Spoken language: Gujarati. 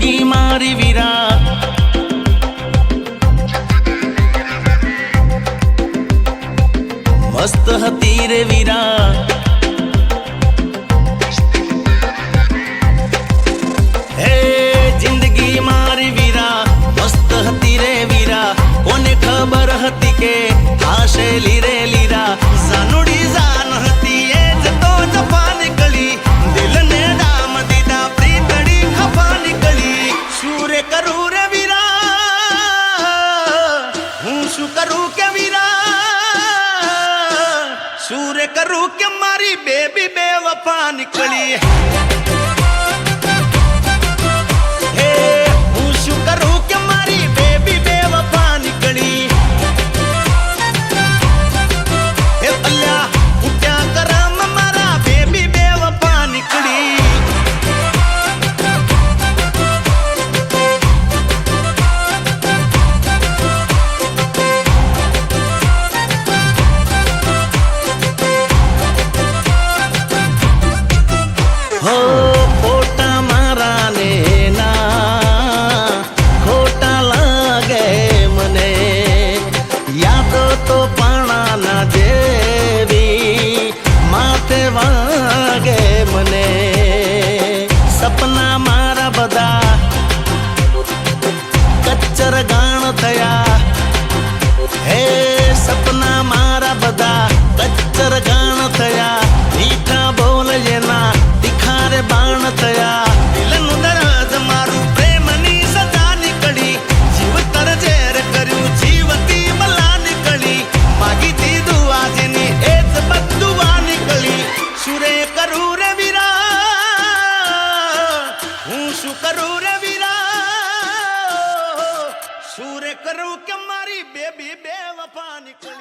જિંદગી મારી વીરા મસ્ત હતી રે વીરા હે જિંદગી મારી વીરા મસ્ત હતી રે વીરા કોને ખબર હતી કે હાશેલી રે લીરા સાનુડી જાન હતી એ જતો જફા નીકળી દિલને ડામ દીધા પ્રીતડી ખફા નીકળી શું રે કરું રે વીરા હું શું કરું કે વીરા શું રે કરું કે મારી બેબી બેવફા નીકળી વાગે મને સપના મારા બધા કચ્ચર ગાણ થયા હે સપના મારા બધા કચ્ચર ગાણ થયા મીઠા બોલ એના તિખારે બાણ થયા દિલનું દર્દ મારું પ્રેમની સજા નીકળી જીવતર ઝેર કર્યું જીવતી મલા નીકળી માગી દીધું આજની એ જ બધું આ નીકળી સુરે કરું રે વીરા હું શું કરું રે વીરા સુરે કરું કે મારી બેબી બેવફા નીકળી